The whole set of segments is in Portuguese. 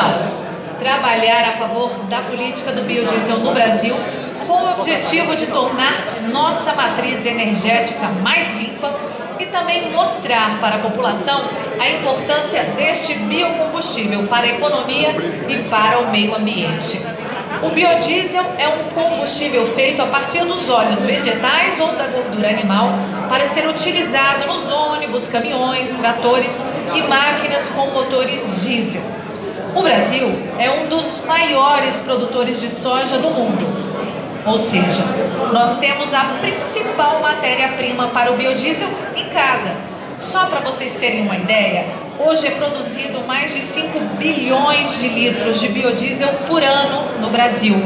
Missão: trabalhar a favor da política do biodiesel no Brasil, com o objetivo de tornar nossa matriz energética mais limpa e também mostrar para a população a importância deste biocombustível para a economia e para o meio ambiente. O biodiesel é um combustível feito a partir dos óleos vegetais ou da gordura animal para ser utilizado nos ônibus, caminhões, tratores e máquinas com motores diesel. O Brasil é um dos maiores produtores de soja do mundo. Ou seja, nós temos a principal matéria-prima para o biodiesel em casa. Só para vocês terem uma ideia, hoje é produzido mais de 5 bilhões de litros de biodiesel por ano no Brasil.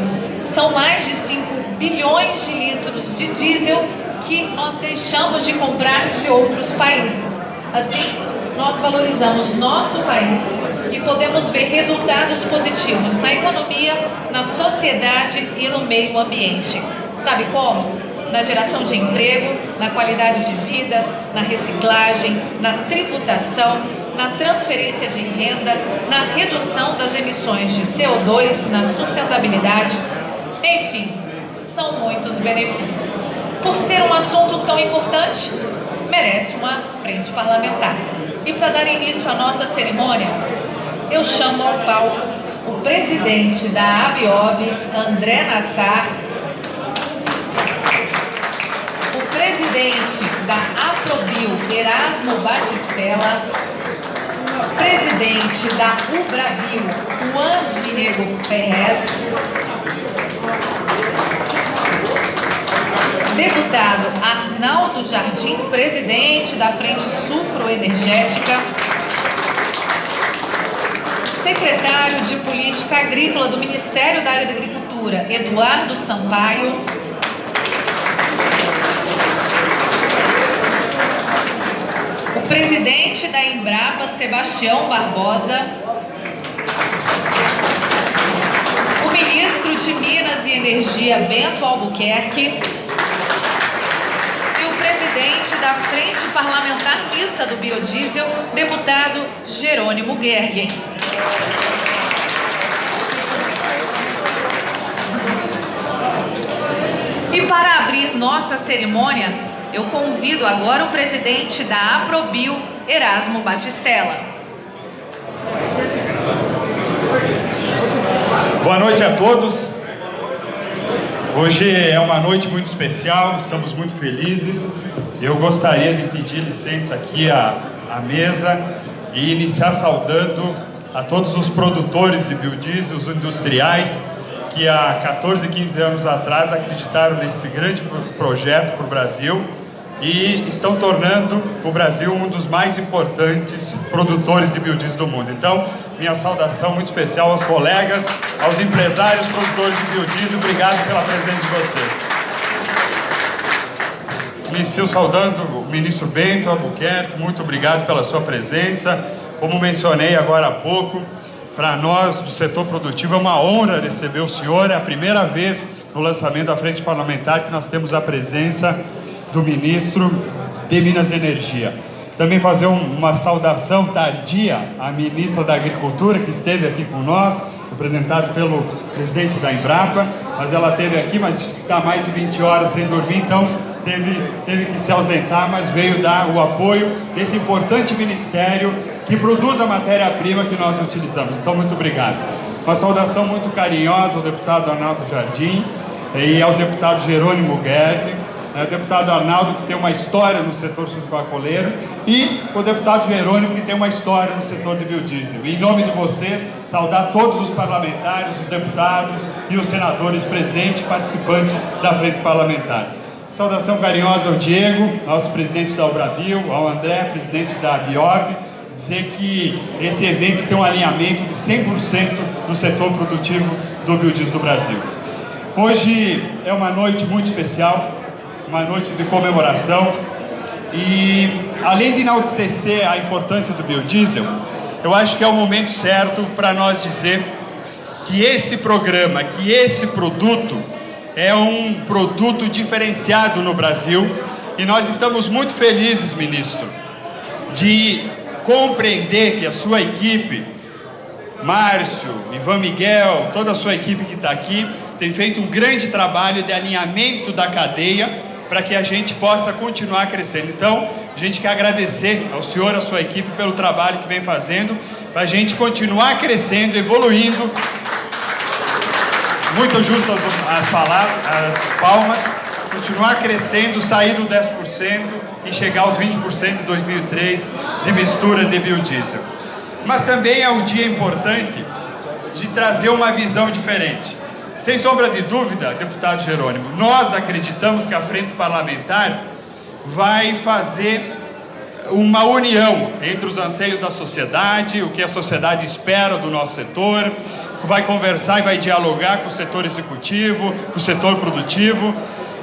São mais de 5 bilhões de litros de diesel que nós deixamos de comprar de outros países. Assim, nós valorizamos nosso país e podemos ver resultados positivos na economia, na sociedade e no meio ambiente. Sabe como? Na geração de emprego, na qualidade de vida, na reciclagem, na tributação, na transferência de renda, na redução das emissões de CO2, na sustentabilidade. Enfim, são muitos benefícios. Por ser um assunto tão importante, merece uma frente parlamentar. E para dar início à nossa cerimônia, eu chamo ao palco o presidente da ABIOV, André Nassar, o presidente da APROBIO, Erasmo Batistella, o presidente da UBRABIO, Juan Diego Ferrez, deputado Arnaldo Jardim, presidente da Frente Sucroenergética, secretário de Política Agrícola do Ministério da Agricultura, Eduardo Sampaio, o presidente da Embrapa, Sebastião Barbosa, o ministro de Minas e Energia, Bento Albuquerque, e o presidente da Frente Parlamentar Mista do Biodiesel, deputado Jerônimo Gergen. E para abrir nossa cerimônia, eu convido agora o presidente da APROBIO, Erasmo Batistella. Boa noite a todos. Hoje é uma noite muito especial, estamos muito felizes. Eu gostaria de pedir licença aqui à mesa e iniciar saudando a todos os produtores de biodiesel, os industriais, que há 14, 15 anos atrás acreditaram nesse grande projeto para o Brasil e estão tornando o Brasil um dos mais importantes produtores de biodiesel do mundo. Então, minha saudação muito especial aos colegas, aos empresários produtores de biodiesel, obrigado pela presença de vocês. Inicio saudando o ministro Bento Albuquerque, muito obrigado pela sua presença. Como mencionei agora há pouco, para nós do setor produtivo é uma honra receber o senhor. É a primeira vez no lançamento da Frente Parlamentar que nós temos a presença do ministro de Minas e Energia. Também fazer uma saudação tardia à ministra da Agricultura, que esteve aqui com nós, representado pelo presidente da Embrapa, mas ela esteve aqui, mas disse que está mais de 20 horas sem dormir, então teve que se ausentar, mas veio dar o apoio desse importante ministério que produz a matéria-prima que nós utilizamos. Então, muito obrigado. Uma saudação muito carinhosa ao deputado Arnaldo Jardim e ao deputado Jerônimo Gergen, o deputado Arnaldo, que tem uma história no setor sucroalcooleiro, e o deputado Jerônimo, que tem uma história no setor de biodiesel. E, em nome de vocês, saudar todos os parlamentares, os deputados e os senadores presentes, participantes da Frente Parlamentar. Saudação carinhosa ao Diego, nosso presidente da UBRABIO, ao André, presidente da ABIOV, dizer que esse evento tem um alinhamento de 100% do setor produtivo do biodiesel do Brasil. Hoje é uma noite muito especial, uma noite de comemoração e, além de enaltecer a importância do biodiesel, eu acho que é o momento certo para nós dizer que esse programa, que esse produto é um produto diferenciado no Brasil e nós estamos muito felizes, ministro, de compreender que a sua equipe Márcio, Ivan Miguel, toda a sua equipe que está aqui, tem feito um grande trabalho de alinhamento da cadeia para que a gente possa continuar crescendo. Então, a gente quer agradecer ao senhor, à sua equipe, pelo trabalho que vem fazendo, para a gente continuar crescendo, evoluindo. Muito justas as palavras, as palmas, continuar crescendo, sair do 10% e chegar aos 20% em 2003 de mistura de biodiesel. Mas também é um dia importante de trazer uma visão diferente. Sem sombra de dúvida, deputado Jerônimo, nós acreditamos que a Frente Parlamentar vai fazer uma união entre os anseios da sociedade, o que a sociedade espera do nosso setor, vai conversar e vai dialogar com o setor executivo, com o setor produtivo,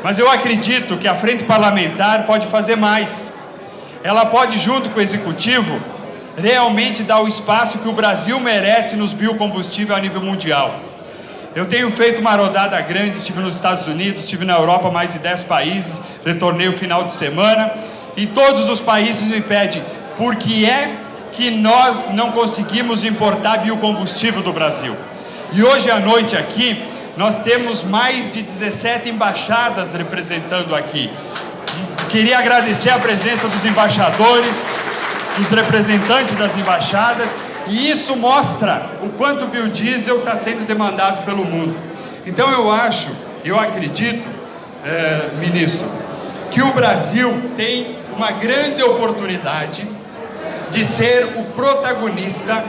mas eu acredito que a Frente Parlamentar pode fazer mais. Ela pode, junto com o executivo, realmente dar o espaço que o Brasil merece nos biocombustíveis a nível mundial. Eu tenho feito uma rodada grande, estive nos Estados Unidos, estive na Europa, mais de 10 países, retornei o final de semana, e todos os países me pedem, por que é que nós não conseguimos importar biocombustível do Brasil? E hoje à noite aqui, nós temos mais de 17 embaixadas representando aqui. Queria agradecer a presença dos embaixadores, dos representantes das embaixadas, e isso mostra o quanto o biodiesel está sendo demandado pelo mundo. Então eu acredito, ministro, que o Brasil tem uma grande oportunidade de ser o protagonista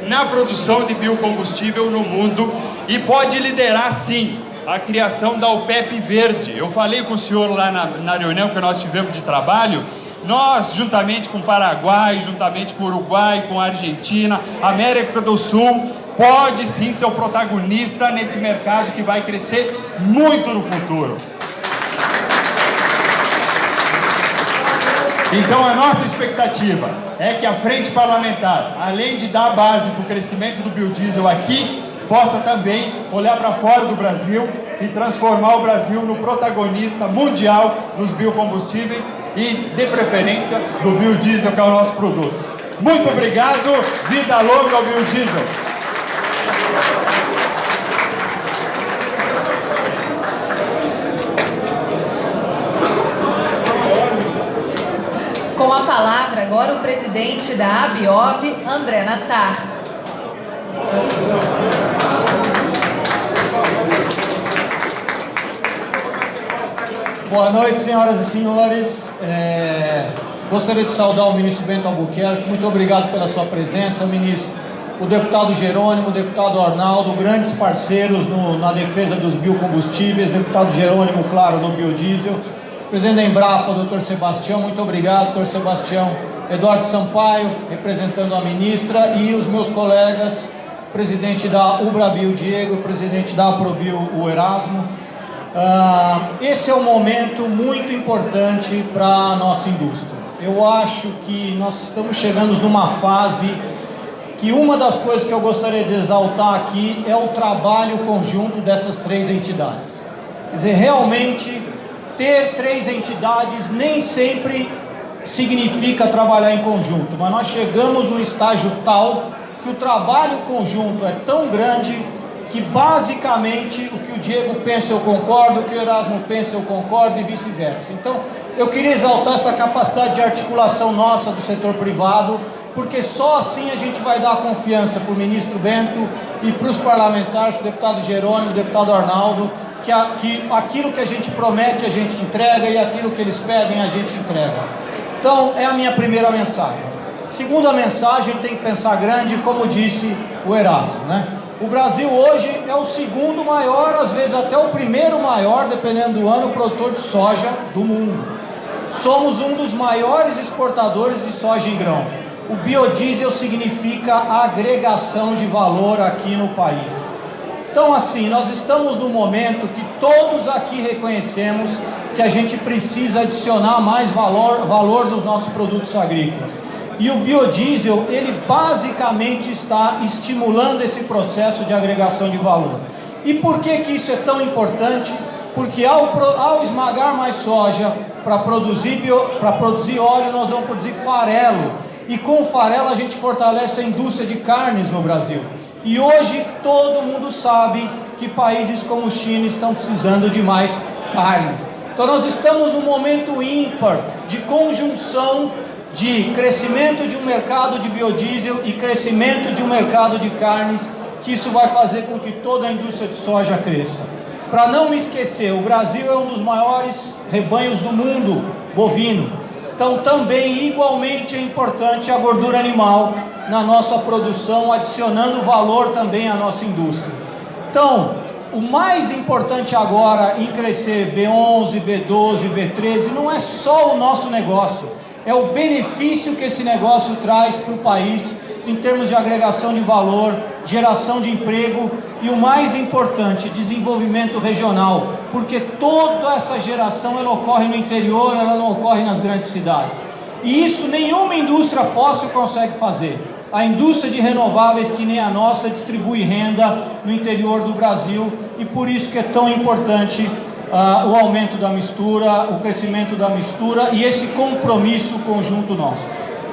na produção de biocombustível no mundo e pode liderar, sim, a criação da OPEP Verde. Eu falei com o senhor lá na reunião que nós tivemos de trabalho. Nós, juntamente com o Paraguai, juntamente com o Uruguai, com a Argentina, América do Sul, pode sim ser o protagonista nesse mercado que vai crescer muito no futuro. Então a nossa expectativa é que a Frente Parlamentar, além de dar a base para o crescimento do biodiesel aqui, possa também olhar para fora do Brasil e transformar o Brasil no protagonista mundial dos biocombustíveis e, de preferência, do biodiesel, que é o nosso produto. Muito obrigado, vida longa ao biodiesel. Com a palavra agora o presidente da ABIOV, André Nassar. Boa noite, senhoras e senhores. Gostaria de saudar o ministro Bento Albuquerque. Muito obrigado pela sua presença, ministro. O deputado Jerônimo, o deputado Arnaldo, grandes parceiros na defesa dos biocombustíveis. Deputado Jerônimo, claro, no biodiesel. Presidente da Embrapa, doutor Sebastião, muito obrigado, doutor Sebastião. Eduardo Sampaio, representando a ministra, e os meus colegas, presidente da Ubrabio, Diego, e presidente da Aprobio, o Erasmo. Esse é um momento muito importante para a nossa indústria. Eu acho que nós estamos chegando numa fase que uma das coisas que eu gostaria de exaltar aqui é o trabalho conjunto dessas três entidades. Quer dizer, realmente, ter três entidades nem sempre significa trabalhar em conjunto, mas nós chegamos num estágio tal que o trabalho conjunto é tão grande que basicamente o que o Diego pensa eu concordo, o que o Erasmo pensa eu concordo e vice-versa. Então eu queria exaltar essa capacidade de articulação nossa do setor privado, porque só assim a gente vai dar confiança para o ministro Bento e para os parlamentares, para o deputado Jerônimo, o deputado Arnaldo, que aquilo que a gente promete a gente entrega e aquilo que eles pedem a gente entrega. Então é a minha primeira mensagem. Segunda mensagem, tem que pensar grande, como disse o Erasmo, né? O Brasil hoje é o segundo maior, às vezes até o primeiro maior, dependendo do ano, produtor de soja do mundo. Somos um dos maiores exportadores de soja em grão. O biodiesel significa agregação de valor aqui no país. Então, assim, nós estamos num momento que todos aqui reconhecemos que a gente precisa adicionar mais valor nos nossos produtos agrícolas. E o biodiesel, ele basicamente está estimulando esse processo de agregação de valor. E por que isso é tão importante? Porque ao esmagar mais soja para produzir óleo, nós vamos produzir farelo. E com o farelo a gente fortalece a indústria de carnes no Brasil. E hoje todo mundo sabe que países como China estão precisando de mais carnes. Então nós estamos num momento ímpar de conjunção de crescimento de um mercado de biodiesel e crescimento de um mercado de carnes, que isso vai fazer com que toda a indústria de soja cresça. Para não me esquecer, o Brasil é um dos maiores rebanhos do mundo bovino. Então também igualmente é importante a gordura animal na nossa produção, adicionando valor também à nossa indústria. Então, o mais importante agora em crescer B11, B12, B13, não é só o nosso negócio, é o benefício que esse negócio traz para o país, em termos de agregação de valor, geração de emprego e o mais importante, desenvolvimento regional, porque toda essa geração ela ocorre no interior, ela não ocorre nas grandes cidades. E isso nenhuma indústria fóssil consegue fazer. A indústria de renováveis, que nem a nossa, distribui renda no interior do Brasil, e por isso que é tão importante o aumento da mistura, o crescimento da mistura e esse compromisso conjunto nosso.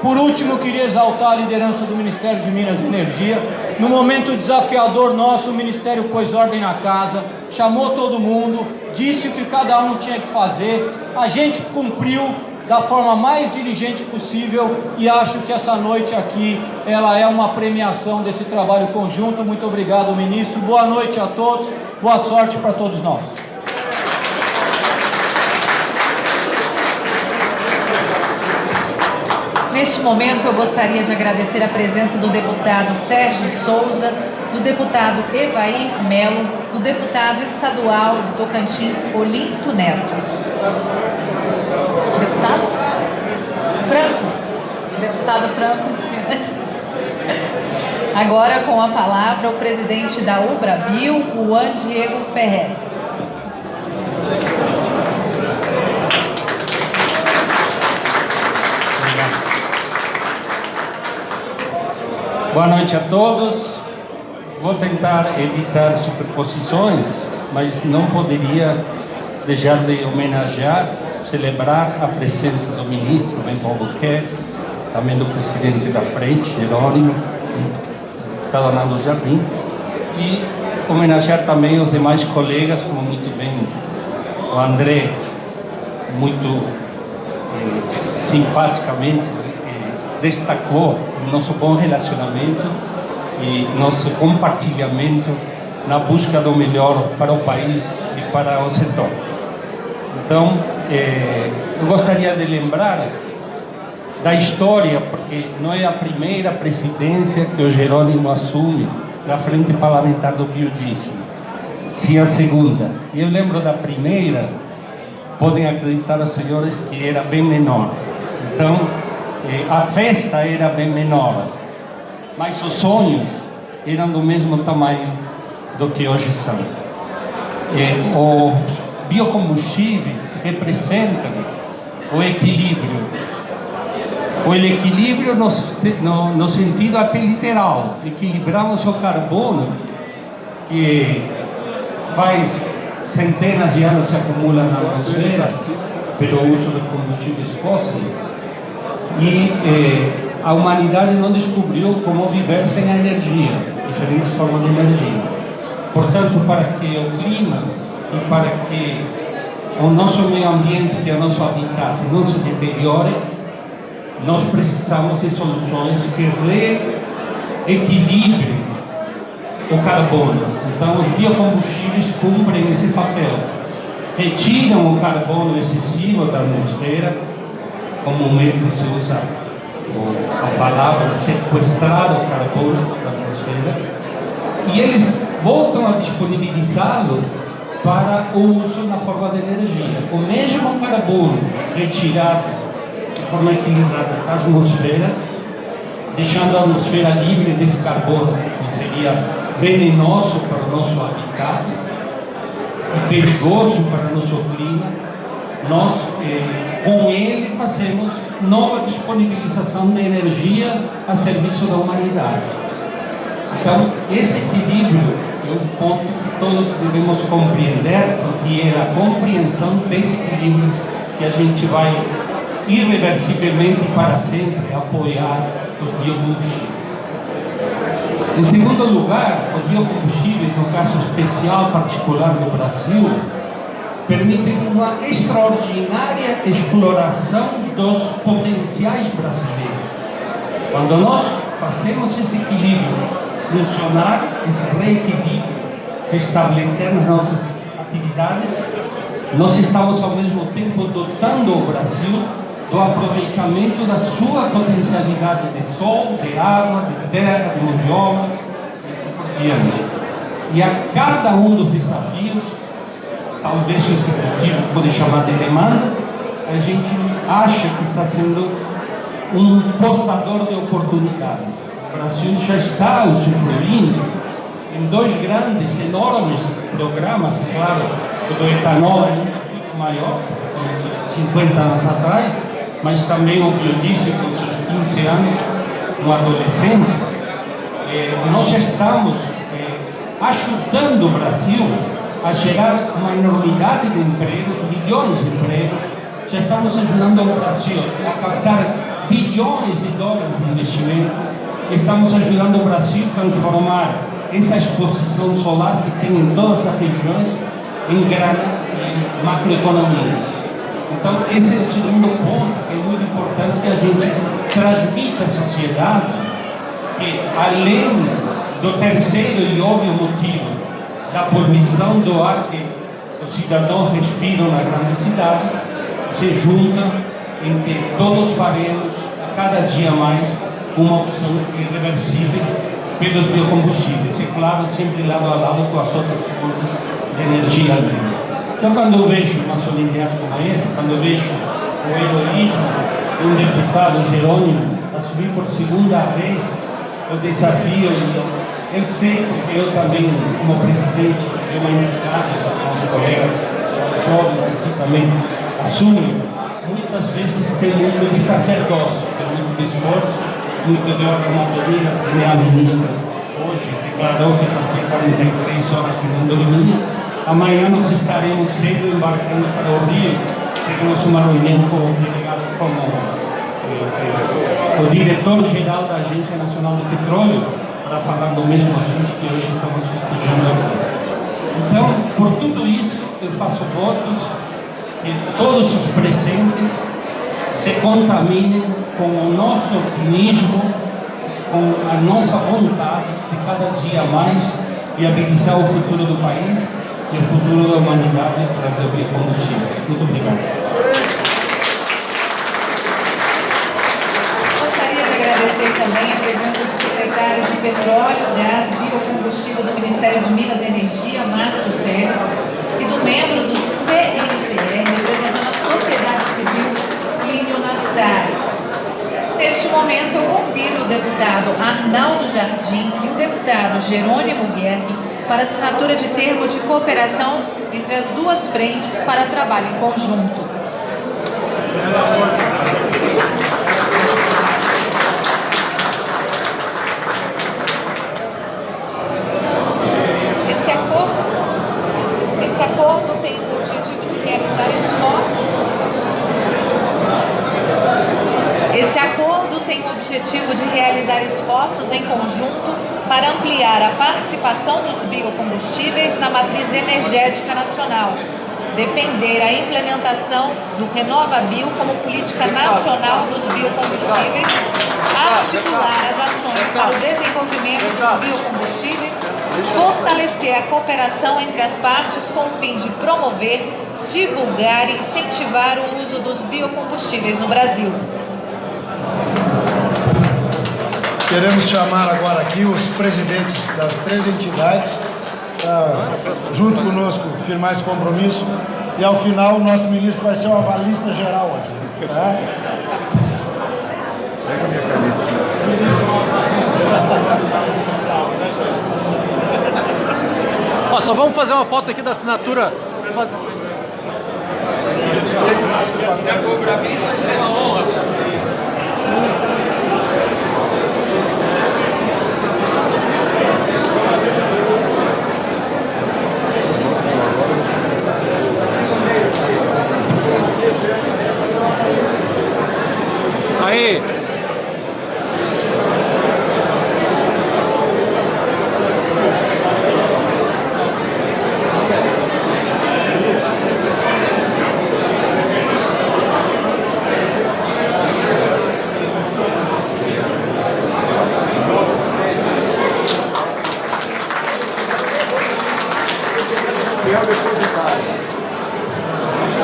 Por último, eu queria exaltar a liderança do Ministério de Minas e Energia. No momento desafiador nosso, o Ministério pôs ordem na casa, chamou todo mundo, disse o que cada um tinha que fazer, a gente cumpriu da forma mais diligente possível e acho que essa noite aqui, ela é uma premiação desse trabalho conjunto. Muito obrigado, ministro. Boa noite a todos, boa sorte para todos nós. Neste momento, eu gostaria de agradecer a presença do deputado Sérgio Souza, do deputado Evair Melo, do deputado estadual do Tocantins, Olinto Neto. Deputado? Franco. Deputado Franco. Agora, com a palavra, o presidente da Ubrabil, Juan Diego Ferrez. Boa noite a todos. Vou tentar evitar superposições, mas não poderia deixar de homenagear, celebrar a presença do ministro Bento Albuquerque, também do presidente da frente, Jerônimo, deputado Arnaldo Jardim, e homenagear também os demais colegas, como muito bem o André, muito simpaticamente destacou o nosso bom relacionamento e nosso compartilhamento na busca do melhor para o país e para o setor. Então, eu gostaria de lembrar da história, porque não é a primeira presidência que o Jerônimo assume na frente parlamentar do biodiesel, sim a segunda. E eu lembro da primeira, podem acreditar os senhores que era bem menor. Então, a festa era bem menor, mas os sonhos eram do mesmo tamanho do que hoje são. Os biocombustíveis representam o equilíbrio. O equilíbrio no sentido até literal. Equilibramos o carbono, que faz centenas de anos se acumula na atmosfera pelo uso de combustíveis fósseis. E a humanidade não descobriu como viver sem a energia, diferentes formas de energia. Portanto, para que o clima e para que o nosso meio ambiente, que é o nosso habitat, não se deteriore, nós precisamos de soluções que reequilibrem o carbono. Então, os biocombustíveis cumprem esse papel. Retiram o carbono excessivo da atmosfera. Comumente se usa a palavra sequestrar o carbono da atmosfera, e eles voltam a disponibilizá-lo para o uso na forma de energia. O mesmo carbono retirado de forma equilibrada da atmosfera, deixando a atmosfera livre desse carbono, que seria venenoso para o nosso habitat e perigoso para o nosso clima, nós com ele fazemos nova disponibilização de energia a serviço da humanidade. Então, esse equilíbrio é um ponto que todos devemos compreender, porque é a compreensão desse equilíbrio que a gente vai irreversivelmente para sempre apoiar os biocombustíveis. Em segundo lugar, os biocombustíveis, no caso especial particular do Brasil, permitem uma extraordinária exploração dos potenciais brasileiros. Quando nós fazemos esse equilíbrio funcionar, esse reequilíbrio se estabelecer nas nossas atividades, nós estamos ao mesmo tempo dotando o Brasil do aproveitamento da sua potencialidade de sol, de água, de terra, de idioma, e assim por diante. E a cada um dos desafios, talvez o executivo pode chamar de demandas, a gente acha que está sendo um portador de oportunidades. O Brasil já está usufruindo em dois grandes, enormes programas, claro, o do etanol é muito maior, 50 anos atrás, mas também o biodiesel com seus 15 anos, no adolescente. Nós estamos ajudando o Brasil a gerar uma enormidade de empregos, milhões de empregos. Já estamos ajudando o Brasil a captar bilhões de dólares de investimento. Estamos ajudando o Brasil a transformar essa exposição solar que tem em todas as regiões em grana e macroeconomia. Então, esse é o segundo ponto que é muito importante que a gente transmita à sociedade, que além do terceiro e óbvio motivo da poluição do ar que os cidadãos respiram na grande cidade, se junta em que todos faremos a cada dia mais uma opção irreversível pelos biocombustíveis, e claro, sempre lado a lado com as outras fontes de energia limpa. Então, quando eu vejo uma solenidade como essa, quando eu vejo o heroísmo de um deputado Jerônimo assumir por segunda vez o desafio, eu sei, porque eu também, como presidente de uma entidade, os colegas jovens aqui também assumem, muitas vezes tem muito de sacerdócio, tem muito de esforço, muito de ordenadorias, que nem a ministra hoje declarou que fazia 43 horas que não dormia. Amanhã nós estaremos cedo embarcando para o Rio. Teremos uma reunião com o delegado, o diretor-geral da Agência Nacional do Petróleo, para falar do mesmo assunto que hoje estamos estudando aqui. Então, por tudo isso, eu faço votos que todos os presentes se contaminem com o nosso otimismo, com a nossa vontade de cada dia mais viabilizar o futuro do país e o futuro da humanidade através do biocombustível. Muito obrigado. Gostaria de agradecer também a presença do secretário de Petróleo, Gás e Biocombustível do Ministério de Minas e Energia, Márcio Félix, e do membro do CNPR, representando a sociedade civil, Plínio Nastari. Neste momento, eu convido o deputado Arnaldo Jardim e o deputado Jerônimo Guerri para assinatura de termo de cooperação entre as duas frentes para trabalho em conjunto. Esse acordo tem o objetivo de realizar esforços. Esse acordo tem o objetivo de realizar esforços em conjunto para ampliar a participação dos biocombustíveis na matriz energética nacional, defender a implementação do RenovaBio como política nacional dos biocombustíveis, articular as ações para o desenvolvimento dos biocombustíveis, fortalecer a cooperação entre as partes com o fim de promover, divulgar e incentivar o uso dos biocombustíveis no Brasil. Queremos chamar agora aqui os presidentes das três entidades para, junto conosco, firmar esse compromisso. E ao final, o nosso ministro vai ser uma avalista geral aqui. Tá? Pega a minha caneta. Ó, só vamos fazer uma foto aqui da assinatura. Para mim vai ser uma honra. Aí.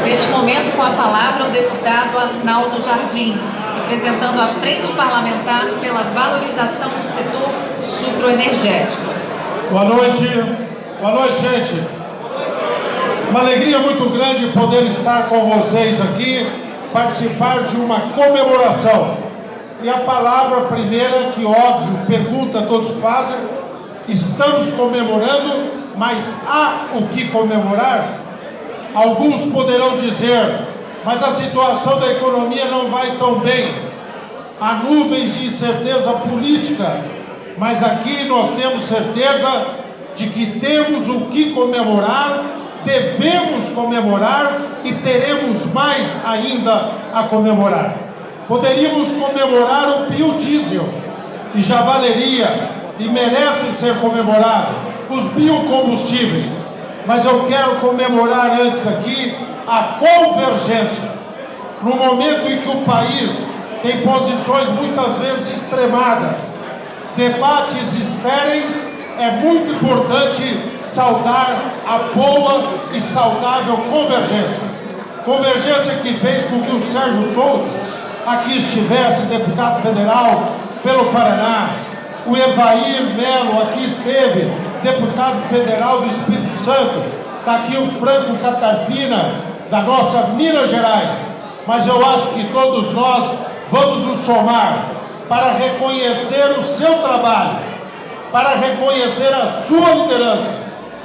Neste momento, com a palavra, o deputado Arnaldo Jardim, representando a Frente Parlamentar pela valorização do setor sucroenergético. Boa noite, gente. Uma alegria muito grande poder estar com vocês aqui, participar de uma comemoração. E a palavra primeira, que óbvio, pergunta todos fazem, estamos comemorando, mas há o que comemorar? Alguns poderão dizer, mas a situação da economia não vai tão bem. Há nuvens de incerteza política, mas aqui nós temos certeza de que temos o que comemorar, devemos comemorar e teremos mais ainda a comemorar. Poderíamos comemorar o biodiesel, e já valeria, e merece ser comemorado, os biocombustíveis. Mas eu quero comemorar antes aqui a convergência. No momento em que o país tem posições muitas vezes extremadas, debates estéreis, é muito importante saudar a boa e saudável convergência. Convergência que fez com que o Sérgio Souza aqui estivesse, deputado federal pelo Paraná, o Evair Melo aqui esteve, deputado federal do Espírito Santo, está aqui o Franco Catarfina, da nossa Minas Gerais. Mas eu acho que todos nós vamos nos somar para reconhecer o seu trabalho, para reconhecer a sua liderança,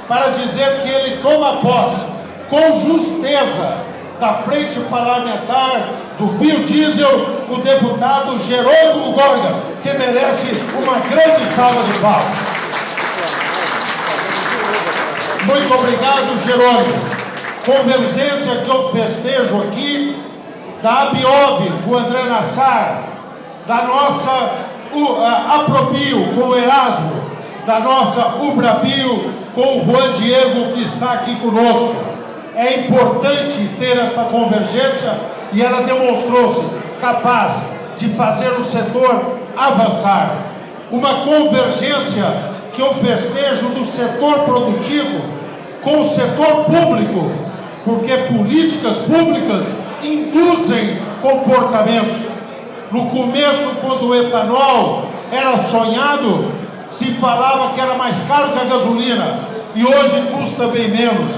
para dizer que ele toma posse com justeza da Frente Parlamentar do Biodiesel, o deputado Jerônimo Gorga, que merece uma grande salva de palmas. Muito obrigado, Jerônimo. Convergência que eu festejo aqui, da Abiov com o André Nassar, da nossa Apropio com o Erasmo, da nossa Ubrabio com o Juan Diego, que está aqui conosco. É importante ter esta convergência e ela demonstrou-se capaz de fazer o setor avançar. Uma convergência que eu festejo do setor produtivo com o setor público, porque políticas públicas induzem comportamentos. No começo, quando o etanol era sonhado, se falava que era mais caro que a gasolina, e hoje custa bem menos.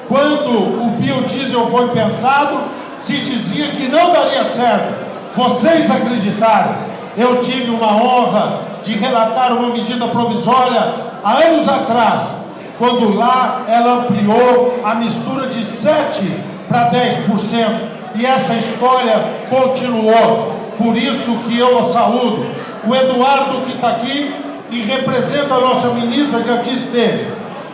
Quando o biodiesel foi pensado, se dizia que não daria certo. Vocês acreditaram. Eu tive uma honra de relatar uma medida provisória há anos atrás, quando lá ela ampliou a mistura de 7% para 10%. E essa história continuou. Por isso que eu a saúdo. O Eduardo, que está aqui e representa a nossa ministra, que aqui esteve.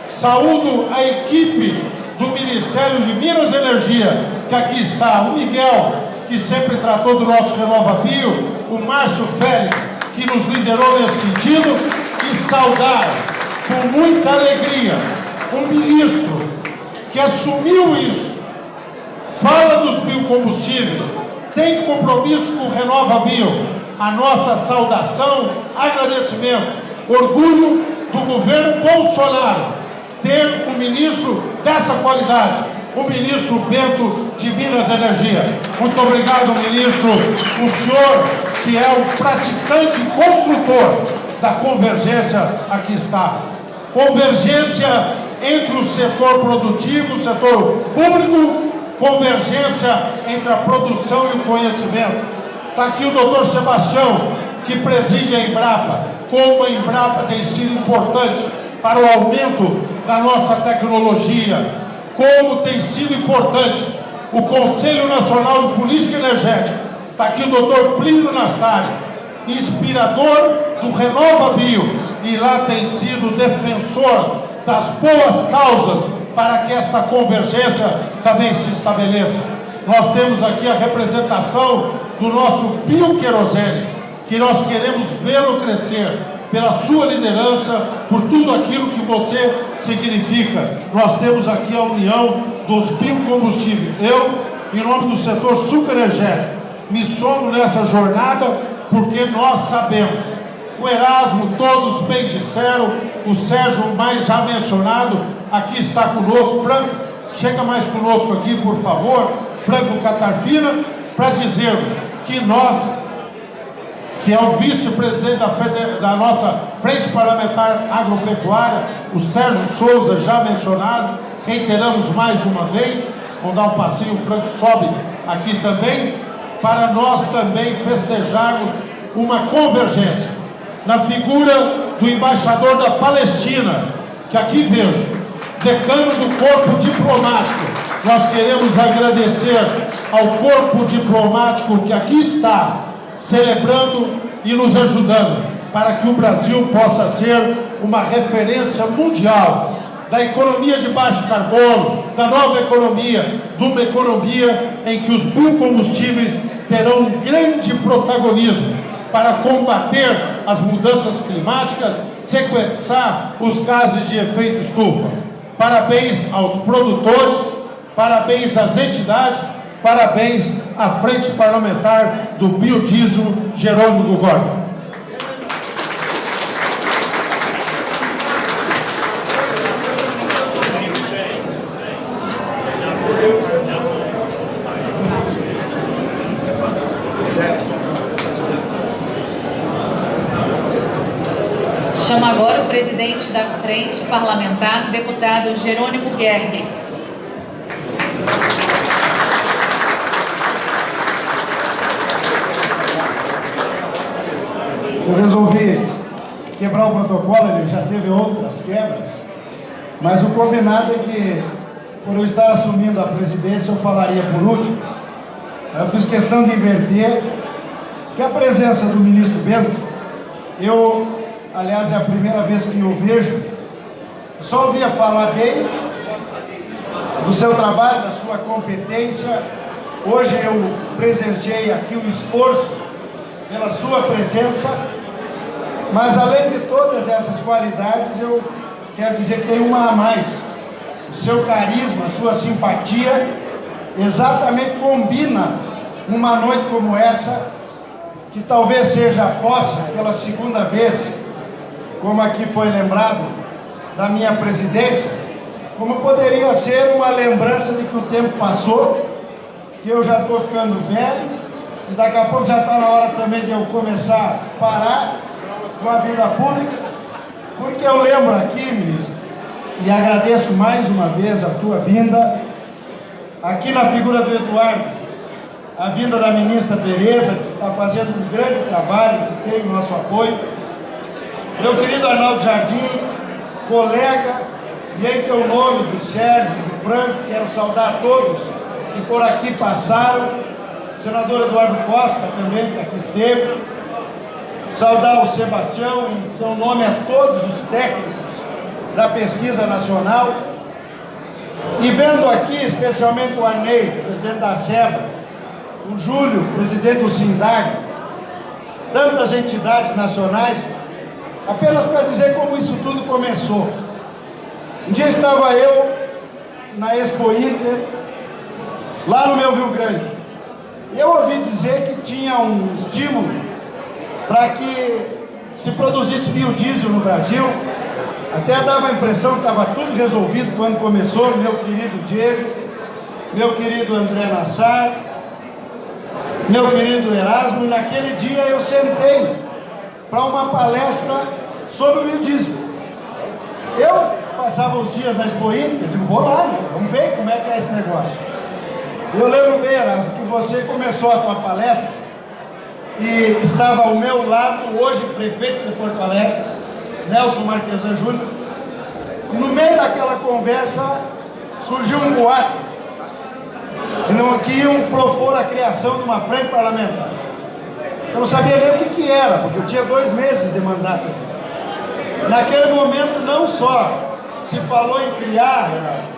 Saúdo a equipe do Ministério de Minas e Energia, que aqui está, o Miguel, que sempre tratou do nosso RenovaBio, o Márcio Félix, que nos liderou nesse sentido, e saudar com muita alegria um ministro que assumiu isso, fala dos biocombustíveis, tem compromisso com o RenovaBio. A nossa saudação, agradecimento, orgulho do governo Bolsonaro ter um ministro dessa qualidade, o ministro Bento de Minas e Energia. Muito obrigado, ministro. O senhor, que é o praticante e construtor da convergência, aqui está. Convergência entre o setor produtivo, o setor público, convergência entre a produção e o conhecimento. Está aqui o doutor Sebastião, que preside a Embrapa. Como a Embrapa tem sido importante para o aumento da nossa tecnologia, como tem sido importante o Conselho Nacional de Política Energética. Está aqui o doutor Plínio Nastari, inspirador do RenovaBio, e lá tem sido defensor das boas causas para que esta convergência também se estabeleça. Nós temos aqui a representação do nosso bioquerosene, que nós queremos vê-lo crescer, pela sua liderança, por tudo aquilo que você significa. Nós temos aqui a união dos biocombustíveis. Eu, em nome do setor sucroenergético, me somo nessa jornada, porque nós sabemos o Erasmo, todos bem disseram, o Sérgio, mais já mencionado, aqui está conosco. Franco, chega mais conosco aqui, por favor, Franco Catarfina, para dizermos que nós, que é o vice-presidente da nossa Frente Parlamentar Agropecuária, o Sérgio Souza, já mencionado, reiteramos mais uma vez, vamos dar um passeio, o Franco sobe aqui também, para nós também festejarmos uma convergência na figura do embaixador da Palestina, que aqui vejo, decano do corpo diplomático. Nós queremos agradecer ao corpo diplomático que aqui está, celebrando e nos ajudando, para que o Brasil possa ser uma referência mundial da economia de baixo carbono, da nova economia, de uma economia em que os biocombustíveis terão um grande protagonismo para combater as mudanças climáticas, sequestrar os gases de efeito estufa. Parabéns aos produtores, parabéns às entidades, parabéns à Frente Parlamentar do Biodiesel, Jerônimo do Gordo. Chamo agora o presidente da Frente Parlamentar, deputado Jerônimo Guerri. Eu resolvi quebrar o protocolo, ele já teve outras quebras, mas o combinado é que, por eu estar assumindo a presidência, eu falaria por último. Eu fiz questão de inverter, que a presença do ministro Bento, aliás, é a primeira vez que eu vejo, eu só ouvia falar bem do seu trabalho, da sua competência. Hoje eu presenciei aqui o esforço pela sua presença, mas além de todas essas qualidades, eu quero dizer que tem uma a mais. O seu carisma, a sua simpatia, exatamente combina uma noite como essa, que talvez seja a posse, pela segunda vez, como aqui foi lembrado, da minha presidência, como poderia ser uma lembrança de que o tempo passou, que eu já estou ficando velho, e daqui a pouco já está na hora também de eu começar a parar com a vida pública, porque eu lembro aqui, ministro, e agradeço mais uma vez a tua vinda, aqui na figura do Eduardo, a vinda da ministra Tereza, que está fazendo um grande trabalho, que tem o nosso apoio, meu querido Arnaldo Jardim, colega, e em teu nome, do Sérgio, do Franco, quero saudar a todos que por aqui passaram, o senador Eduardo Costa também, que aqui esteve, saudar o Sebastião, em teu nome a todos os técnicos da pesquisa nacional, e vendo aqui especialmente o Arnei, presidente da SEBRA, o Júlio, presidente do SINDAG, tantas entidades nacionais, apenas para dizer como isso tudo começou. Um dia estava eu na Expo Inter, lá no meu Rio Grande, e eu ouvi dizer que tinha um estímulo para que se produzisse biodiesel no Brasil. Até dava a impressão que estava tudo resolvido quando começou, meu querido Diego, meu querido André Nassar, meu querido Erasmo, e naquele dia eu sentei para uma palestra sobre o biodiesel. Eu passava os dias na Expo Inter, digo, vou lá, vamos ver como é que é esse negócio. Eu lembro bem, Erasmo, que você começou a tua palestra e estava ao meu lado, hoje prefeito de Porto Alegre, Nelson Marquesan Júnior, e no meio daquela conversa surgiu um boato que iam propor a criação de uma frente parlamentar. Eu não sabia nem o que era, porque eu tinha 2 meses de mandato. Naquele momento não só se falou em criar, Erasmo,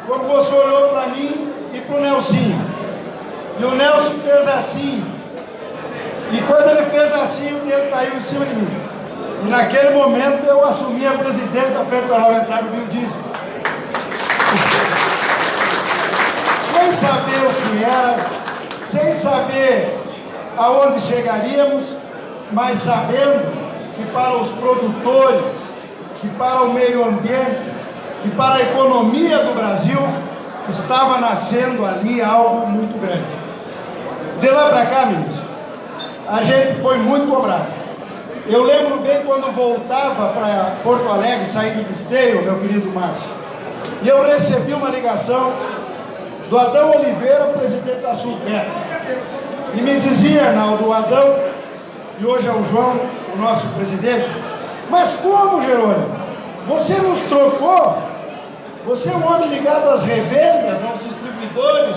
como você olhou para mim e para o Nelsinho, e o Nelson fez assim, e quando ele fez assim, o dedo caiu em cima de mim. E naquele momento eu assumi a presidência da Frente Parlamentar do Biodiesel. Sem saber o que era, sem saber aonde chegaríamos, mas sabendo que para os produtores, que para o meio ambiente, que para a economia do Brasil, estava nascendo ali algo muito grande. De lá para cá, ministro, a gente foi muito cobrado. Eu lembro bem quando voltava para Porto Alegre, saindo de Esteio, meu querido Márcio, e eu recebi uma ligação do Adão Oliveira, presidente da Sulpetro, e me dizia, Arnaldo, o Adão, e hoje é o João, o nosso presidente, mas como, Jerônimo? Você nos trocou? Você é um homem ligado às revendas, aos distribuidores,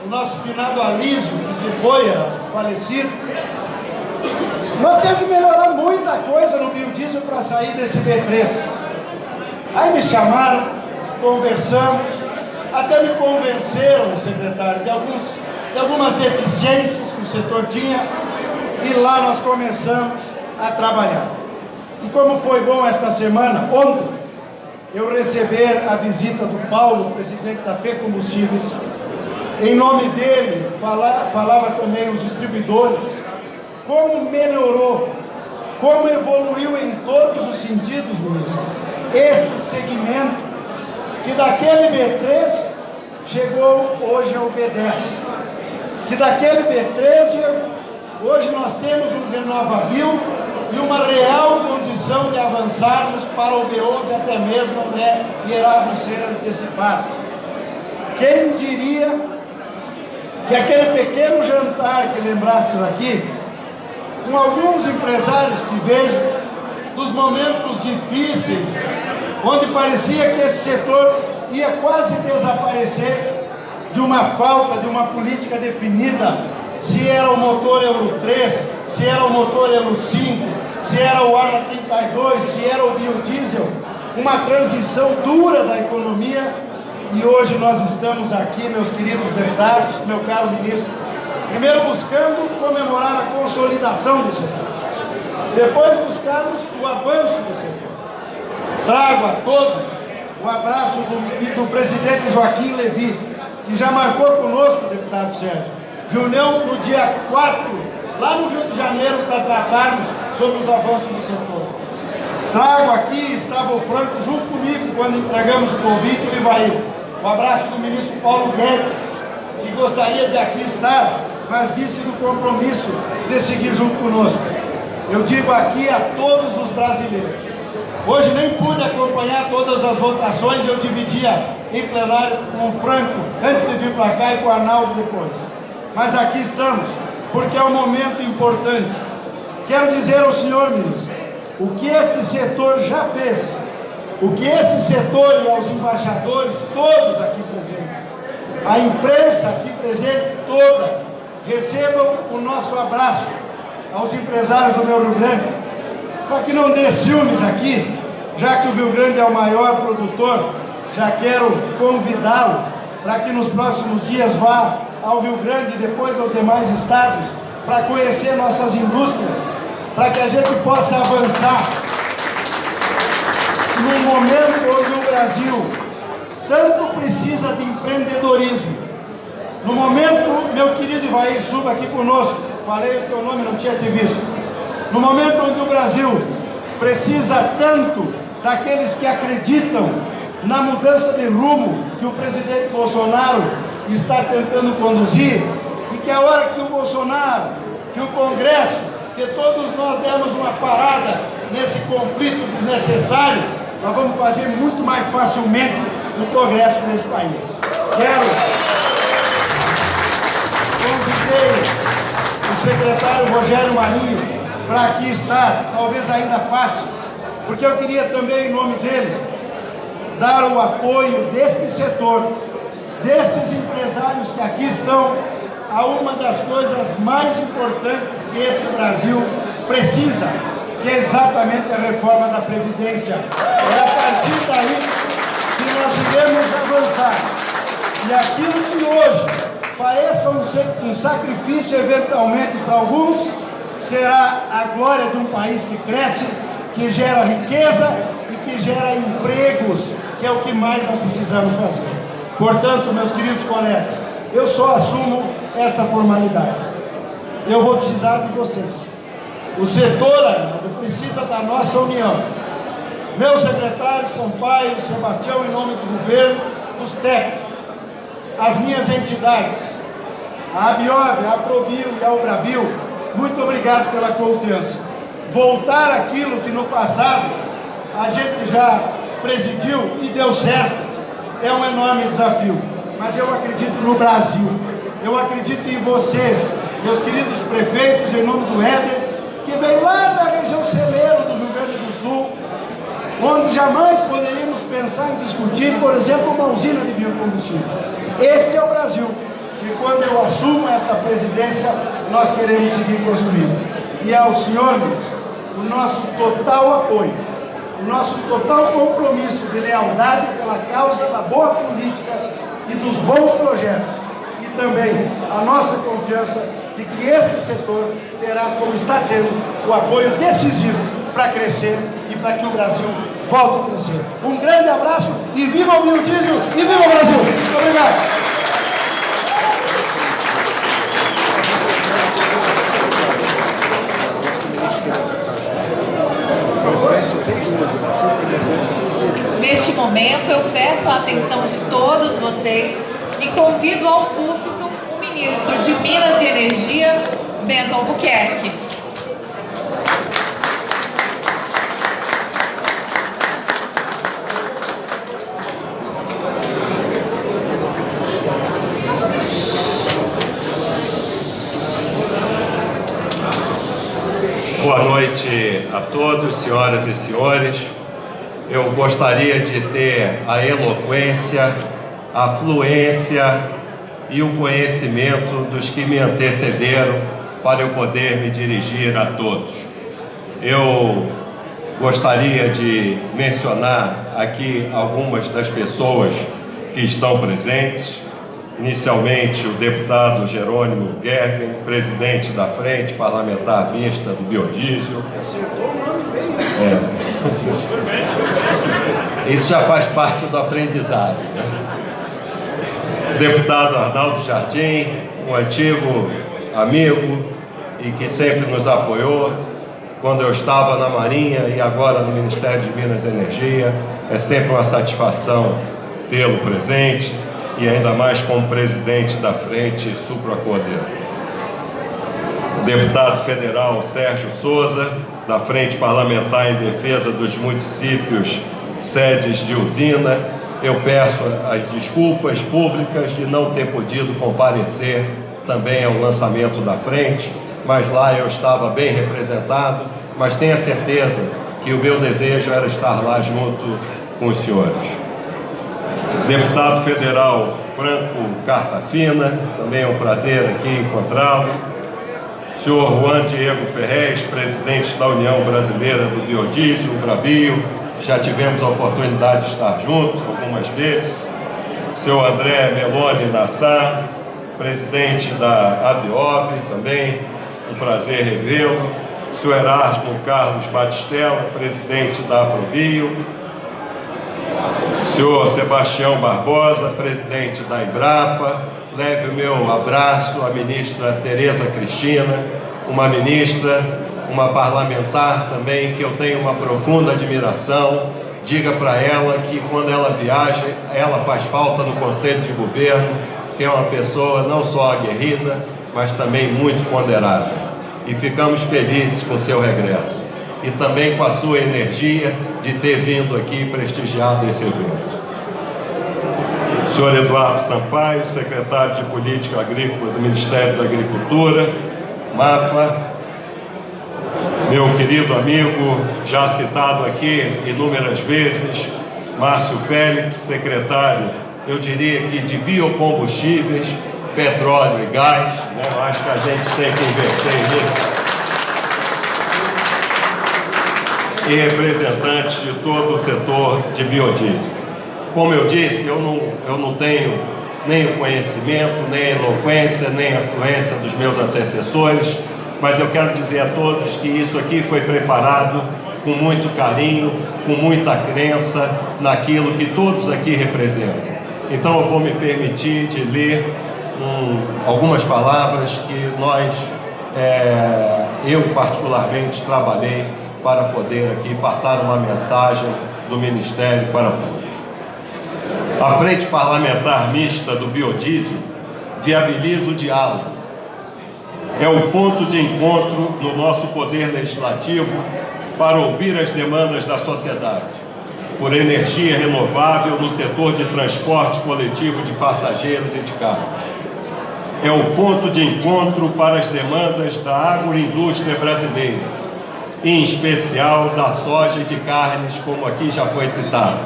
o nosso finado Aliso, que se foi, falecido. Nós temos que melhorar muita coisa no biodiesel para sair desse B3. Aí me chamaram, conversamos, até me convenceram, secretário, de algumas deficiências que o setor tinha, e lá nós começamos a trabalhar. E como foi bom esta semana, ontem, eu receber a visita do Paulo, presidente da FE Combustíveis. Em nome dele, falava também os distribuidores, como melhorou, como evoluiu em todos os sentidos, ministro, este segmento, que daquele B3 chegou hoje ao B10, que daquele B3 hoje nós temos um RenovaBio e uma real condição de avançarmos para o B11, até mesmo, André e Erasmo, ser antecipado. Quem diria que aquele pequeno jantar que lembrastes aqui, com alguns empresários que vejo, dos momentos difíceis, onde parecia que esse setor ia quase desaparecer, de uma falta de uma política definida, se era o motor Euro 3, se era o motor Euro 5, se era o Arla 32, se era o biodiesel, uma transição dura da economia, e hoje nós estamos aqui, meus queridos deputados, meu caro ministro, primeiro buscando comemorar a consolidação do setor, depois buscarmos o avanço do setor. Trago a todos o abraço do presidente Joaquim Levy, que já marcou conosco, deputado Sérgio, reunião no dia 4, lá no Rio de Janeiro, para tratarmos sobre os avanços do setor. Trago aqui, estava o Franco junto comigo, quando entregamos o convite, o Ivaí. Um abraço do ministro Paulo Guedes, que gostaria de aqui estar, mas disse do compromisso de seguir junto conosco. Eu digo aqui a todos os brasileiros, hoje nem pude acompanhar todas as votações, eu dividia em plenário com o Franco, antes de vir para cá, e com o Arnaldo depois. Mas aqui estamos, porque é um momento importante. Quero dizer ao senhor, ministro, o que este setor já fez, o que este setor e aos embaixadores, todos aqui presentes, a imprensa aqui presente toda, recebam o nosso abraço aos empresários do meu Rio Grande, para que não dê ciúmes aqui, já que o Rio Grande é o maior produtor, já quero convidá-lo para que nos próximos dias vá ao Rio Grande e depois aos demais estados, para conhecer nossas indústrias, para que a gente possa avançar num momento onde o Brasil tanto precisa de empreendedorismo. No momento, meu querido Ivaí, suba aqui conosco, falei o teu nome, não tinha te visto. No momento onde o Brasil precisa tanto daqueles que acreditam na mudança de rumo que o presidente Bolsonaro está tentando conduzir, e que a hora que o Bolsonaro, que o Congresso, que todos nós demos uma parada nesse conflito desnecessário, nós vamos fazer muito mais facilmente o progresso nesse país. Convidei o secretário Rogério Marinho para aqui estar, talvez ainda passe, porque eu queria também, em nome dele, dar o apoio deste setor, destes empresários que aqui estão, a uma das coisas mais importantes que este Brasil precisa, que é exatamente a reforma da Previdência. É a partir daí que nós iremos avançar. E aquilo que hoje pareça um sacrifício eventualmente para alguns, será a glória de um país que cresce, que gera riqueza e que gera empregos, que é o que mais nós precisamos fazer. Portanto, meus queridos colegas, eu só assumo esta formalidade. Eu vou precisar de vocês. O setor, Arnaldo, precisa da nossa união. Meu secretário Sampaio, Sebastião, em nome do governo, dos técnicos, as minhas entidades, a Abiob, a Aprobio e a Ubrabil, muito obrigado pela confiança. Voltar aquilo que no passado a gente já presidiu e deu certo é um enorme desafio. Mas eu acredito no Brasil, eu acredito em vocês, meus queridos prefeitos, em nome do Éder, que veio lá da região celeiro do Rio Grande do Sul, onde jamais poderíamos pensar em discutir, por exemplo, uma usina de biocombustível. Este é o Brasil, que quando eu assumo esta presidência, nós queremos seguir construindo. E ao senhor, o nosso total apoio, o nosso total compromisso de lealdade pela causa da boa política e dos bons projetos, e também a nossa confiança de que este setor terá, como está tendo, o apoio decisivo para crescer e para que o Brasil volte a crescer. Um grande abraço e viva o biodiesel e viva o Brasil! Muito obrigado! Neste momento, eu peço a atenção de todos vocês e convido ao púlpito o ministro de Minas e Energia, Bento Albuquerque. Boa noite a todos, senhoras e senhores. Eu gostaria de ter a eloquência, a fluência e o conhecimento dos que me antecederam para eu poder me dirigir a todos. Eu gostaria de mencionar aqui algumas das pessoas que estão presentes. Inicialmente, o deputado Jerônimo Gergen, presidente da Frente Parlamentar Mista do Biodiesel. Acertou o nome bem. Isso já faz parte do aprendizado, né? O deputado Arnaldo Jardim, um antigo amigo e que sempre nos apoiou quando eu estava na Marinha e agora no Ministério de Minas e Energia. É sempre uma satisfação tê-lo presente, e ainda mais como presidente da Frente Supracordeiro. O deputado federal Sérgio Souza, da Frente Parlamentar em Defesa dos Municípios Sedes de Usina. Eu peço as desculpas públicas de não ter podido comparecer também ao lançamento da frente, mas lá eu estava bem representado, mas tenha certeza que o meu desejo era estar lá junto com os senhores. Deputado federal Franco Cartafina, também é um prazer aqui encontrá-lo. Senhor Juan Diego Ferrez, presidente da União Brasileira do Biodiesel, Ubrabio, já tivemos a oportunidade de estar juntos algumas vezes. Senhor André Meloni Nassar, presidente da Abiob, também um prazer revê-lo. Senhor Erasmo Carlos Batistella, presidente da Aprobio. Senhor Sebastião Barbosa, presidente da Embrapa. Leve o meu abraço à ministra Tereza Cristina, uma ministra, uma parlamentar também que eu tenho uma profunda admiração. Diga para ela que quando ela viaja, ela faz falta no Conselho de Governo, que é uma pessoa não só aguerrida, mas também muito ponderada. E ficamos felizes com o seu regresso. E também com a sua energia de ter vindo aqui prestigiado esse evento. Senhor Eduardo Sampaio, secretário de Política Agrícola do Ministério da Agricultura, MAPA. Meu querido amigo, já citado aqui inúmeras vezes, Márcio Félix, secretário, eu diria que de biocombustíveis, petróleo e gás, né? Eu acho que a gente tem que inverter nisso. E representantes de todo o setor de biodiesel. Como eu disse, eu não tenho nem o conhecimento, nem a eloquência, nem a fluência dos meus antecessores, mas eu quero dizer a todos que isso aqui foi preparado com muito carinho, com muita crença naquilo que todos aqui representam. Então eu vou me permitir de ler algumas palavras que nós eu particularmente trabalhei para poder aqui passar uma mensagem do Ministério para todos. A Frente Parlamentar Mista do Biodiesel viabiliza o diálogo. É o ponto de encontro no nosso poder legislativo para ouvir as demandas da sociedade por energia renovável no setor de transporte coletivo de passageiros e de carros. É o ponto de encontro para as demandas da agroindústria brasileira, em especial da soja e de carnes, como aqui já foi citado,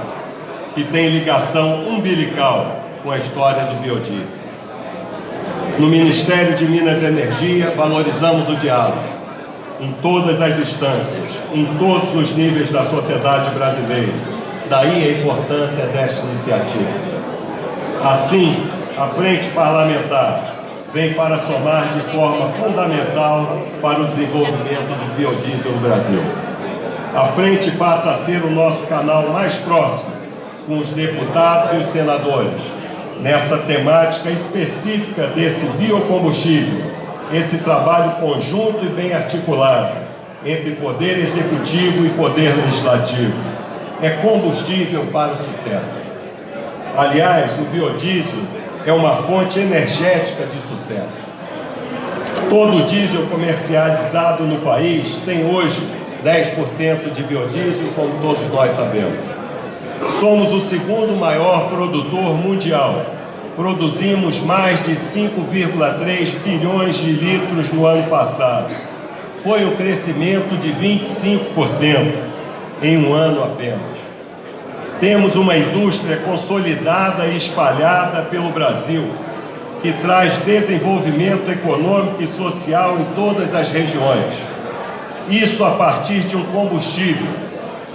que tem ligação umbilical com a história do biodiesel. No Ministério de Minas e Energia, valorizamos o diálogo em todas as instâncias, em todos os níveis da sociedade brasileira. Daí a importância desta iniciativa. Assim, a Frente Parlamentar vem para somar de forma fundamental para o desenvolvimento do biodiesel no Brasil. A Frente passa a ser o nosso canal mais próximo com os deputados e os senadores, nessa temática específica desse biocombustível, esse trabalho conjunto e bem articulado entre Poder Executivo e Poder Legislativo. É combustível para o sucesso. Aliás, o biodiesel é uma fonte energética de sucesso. Todo diesel comercializado no país tem hoje 10% de biodiesel, como todos nós sabemos. Somos o segundo maior produtor mundial. Produzimos mais de 5,3 bilhões de litros no ano passado. Foi um crescimento de 25% em um ano apenas. Temos uma indústria consolidada e espalhada pelo Brasil, que traz desenvolvimento econômico e social em todas as regiões. Isso a partir de um combustível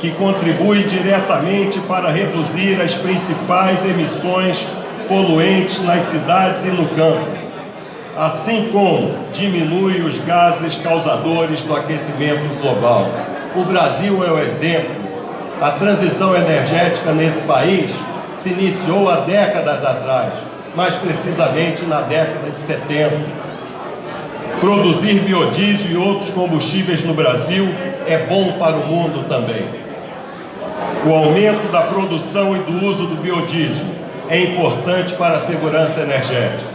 que contribui diretamente para reduzir as principais emissões poluentes nas cidades e no campo, assim como diminui os gases causadores do aquecimento global. O Brasil é o exemplo. A transição energética nesse país se iniciou há décadas atrás, mais precisamente na década de 70. Produzir biodiesel e outros combustíveis no Brasil é bom para o mundo também. O aumento da produção e do uso do biodiesel é importante para a segurança energética.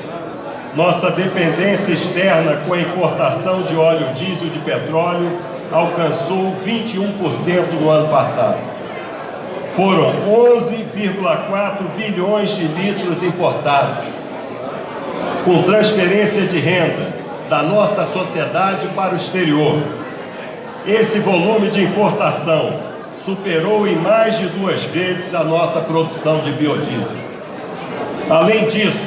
Nossa dependência externa com a importação de óleo diesel de petróleo alcançou 21% no ano passado. Foram 11,4 bilhões de litros importados, com transferência de renda da nossa sociedade para o exterior. Esse volume de importação superou em mais de 2 vezes a nossa produção de biodiesel. Além disso,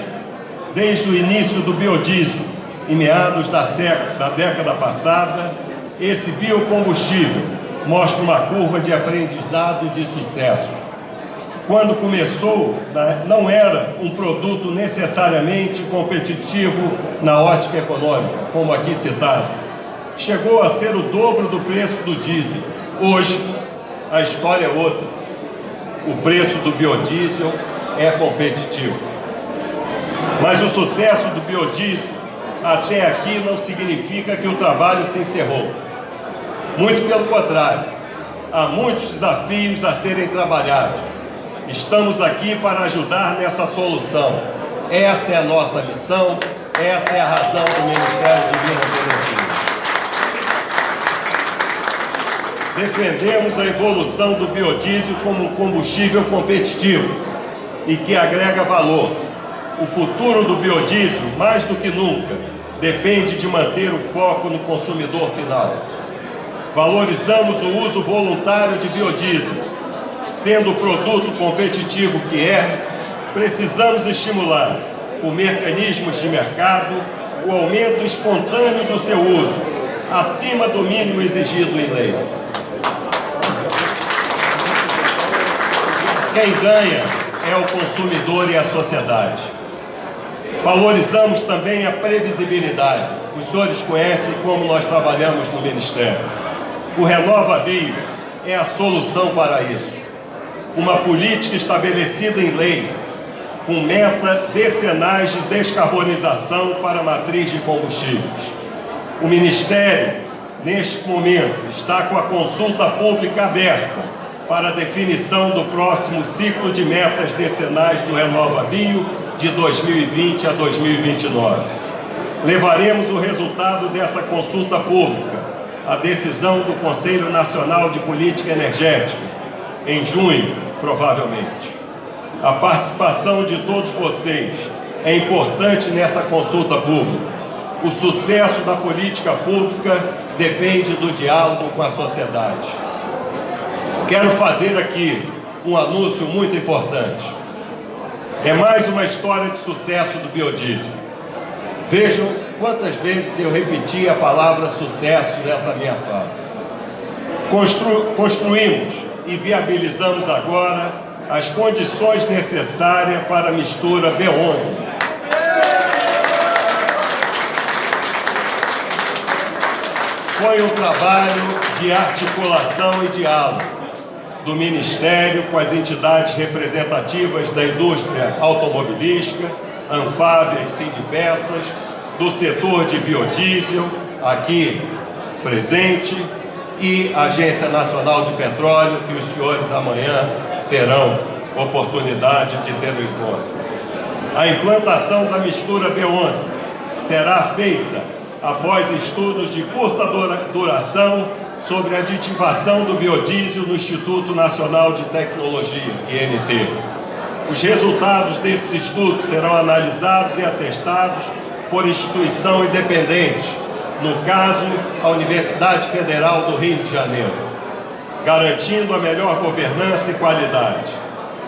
desde o início do biodiesel, em meados da década passada, esse biocombustível mostra uma curva de aprendizado de sucesso. Quando começou, não era um produto necessariamente competitivo na ótica econômica, como aqui citado. Chegou a ser o dobro do preço do diesel. Hoje, a história é outra. O preço do biodiesel é competitivo. Mas o sucesso do biodiesel até aqui não significa que o trabalho se encerrou. Muito pelo contrário, há muitos desafios a serem trabalhados. Estamos aqui para ajudar nessa solução. Essa é a nossa missão, essa é a razão do Ministério de Minas e Energia. Defendemos a evolução do biodiesel como um combustível competitivo e que agrega valor. O futuro do biodiesel, mais do que nunca, depende de manter o foco no consumidor final. Valorizamos o uso voluntário de biodiesel. Sendo o produto competitivo que é, precisamos estimular, por mecanismos de mercado, o aumento espontâneo do seu uso, acima do mínimo exigido em lei. Quem ganha é o consumidor e a sociedade. Valorizamos também a previsibilidade. Os senhores conhecem como nós trabalhamos no Ministério. O RenovaBio é a solução para isso. Uma política estabelecida em lei, com meta decenais de descarbonização para a matriz de combustíveis. O Ministério, neste momento, está com a consulta pública aberta para a definição do próximo ciclo de metas decenais do Renova Bio de 2020 a 2029. Levaremos o resultado dessa consulta pública à decisão do Conselho Nacional de Política Energética, em junho, provavelmente. A participação de todos vocês é importante nessa consulta pública. O sucesso da política pública depende do diálogo com a sociedade. Quero fazer aqui um anúncio muito importante. É mais uma história de sucesso do biodiesel. Vejam quantas vezes eu repeti a palavra sucesso nessa minha fala. Construímos e viabilizamos agora as condições necessárias para a mistura B11. Foi um trabalho de articulação e diálogo do Ministério com as entidades representativas da indústria automobilística, Anfávia e Sindipesas, do setor de biodiesel, aqui presente, e a Agência Nacional de Petróleo, que os senhores amanhã terão oportunidade de ter no encontro. A implantação da mistura B11 será feita após estudos de curta duração sobre a aditivação do biodiesel no Instituto Nacional de Tecnologia, INT. Os resultados desses estudos serão analisados e atestados por instituição independente, no caso, a Universidade Federal do Rio de Janeiro, garantindo a melhor governança e qualidade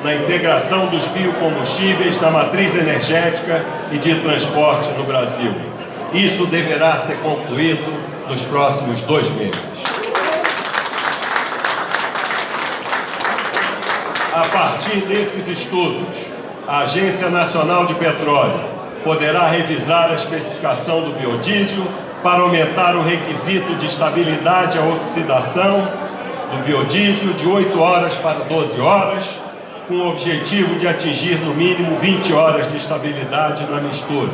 na integração dos biocombustíveis na matriz energética e de transporte no Brasil. Isso deverá ser concluído nos próximos 2 meses. A partir desses estudos, a Agência Nacional de Petróleo poderá revisar a especificação do biodiesel para aumentar o requisito de estabilidade à oxidação do biodiesel de 8 horas para 12 horas, com o objetivo de atingir no mínimo 20 horas de estabilidade na mistura.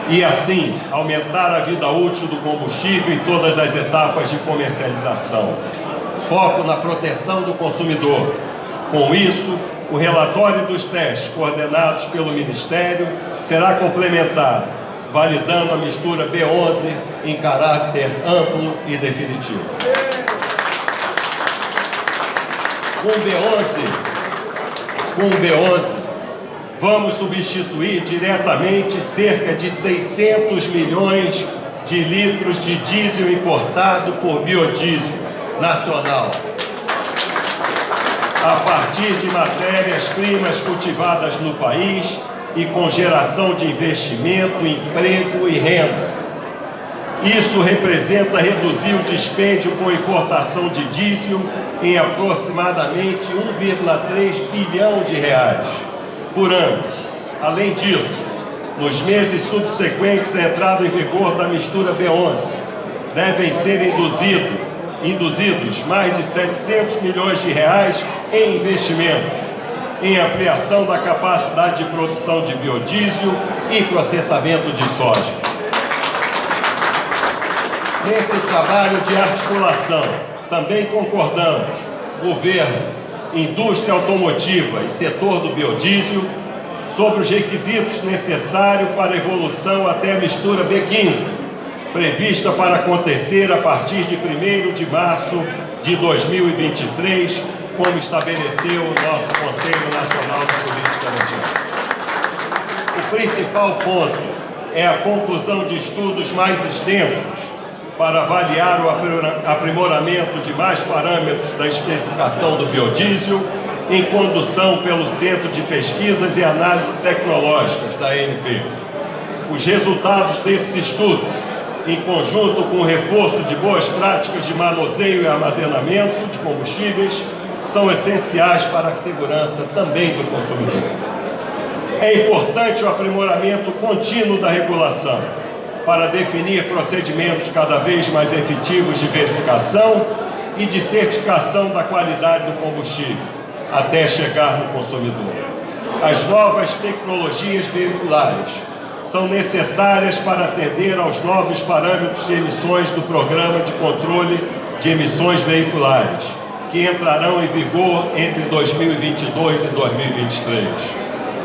E assim, aumentar a vida útil do combustível em todas as etapas de comercialização. Foco na proteção do consumidor. Com isso, o relatório dos testes coordenados pelo Ministério será complementado, validando a mistura B11 em caráter amplo e definitivo. Com o B11, vamos substituir diretamente cerca de 600 milhões de litros de diesel importado por biodiesel nacional, a partir de matérias-primas cultivadas no país e com geração de investimento, emprego e renda. Isso representa reduzir o dispêndio com importação de diesel em aproximadamente 1,3 bilhão de reais por ano. Além disso, nos meses subsequentes à entrada em vigor da mistura B11, devem ser induzidos mais de 700 milhões de reais em investimentos, em ampliação da capacidade de produção de biodiesel e processamento de soja. Nesse trabalho de articulação, também concordamos, governo, indústria automotiva e setor do biodiesel, sobre os requisitos necessários para a evolução até a mistura B15, prevista para acontecer a partir de 1º de março de 2023, como estabeleceu o nosso Conselho Nacional de Política Energética. O principal ponto é a conclusão de estudos mais extensos para avaliar o aprimoramento de mais parâmetros da especificação do biodiesel, em condução pelo Centro de Pesquisas e Análises Tecnológicas da ANP. Os resultados desses estudos, em conjunto com o reforço de boas práticas de manuseio e armazenamento de combustíveis, são essenciais para a segurança também do consumidor. É importante o aprimoramento contínuo da regulação para definir procedimentos cada vez mais efetivos de verificação e de certificação da qualidade do combustível, até chegar no consumidor. As novas tecnologias veiculares são necessárias para atender aos novos parâmetros de emissões do Programa de Controle de Emissões Veiculares, que entrarão em vigor entre 2022 e 2023.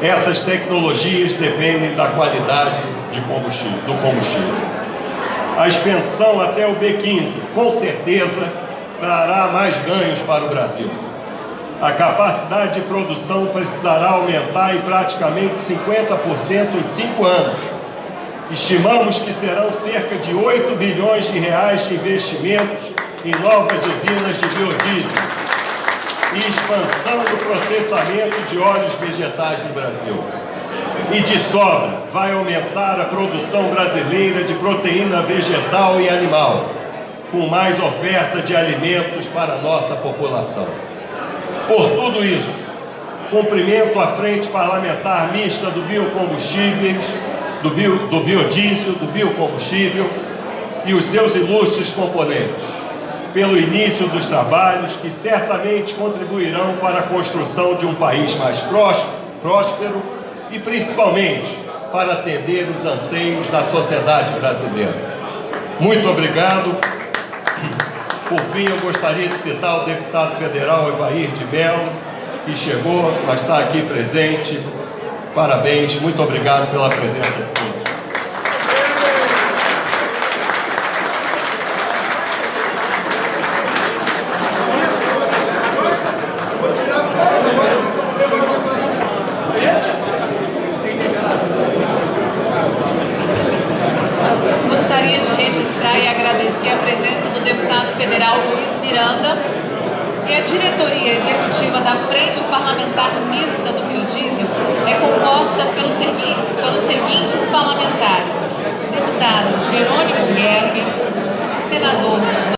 Essas tecnologias dependem da qualidade do combustível. A expansão até o B15, com certeza, trará mais ganhos para o Brasil. A capacidade de produção precisará aumentar em praticamente 50% em 5 anos. Estimamos que serão cerca de 8 bilhões de reais de investimentos em novas usinas de biodiesel e expansão do processamento de óleos vegetais no Brasil. E de sobra, vai aumentar a produção brasileira de proteína vegetal e animal, com mais oferta de alimentos para a nossa população. Por tudo isso, cumprimento a Frente Parlamentar Mista do Biocombustíveis, do biodiesel, do biocombustível e os seus ilustres componentes, pelo início dos trabalhos que certamente contribuirão para a construção de um país mais próspero e principalmente para atender os anseios da sociedade brasileira. Muito obrigado. Por fim, eu gostaria de citar o deputado federal Evair de Mello, que chegou, mas está aqui presente. Parabéns, muito obrigado pela presença de todos. Gostaria de registrar e agradecer a presença do deputado federal Luiz Miranda e a diretoria executiva da Frente Parlamentar Mista do Biodiesel é composta pelos seguintes parlamentares: deputado Jerônimo Gergen, senador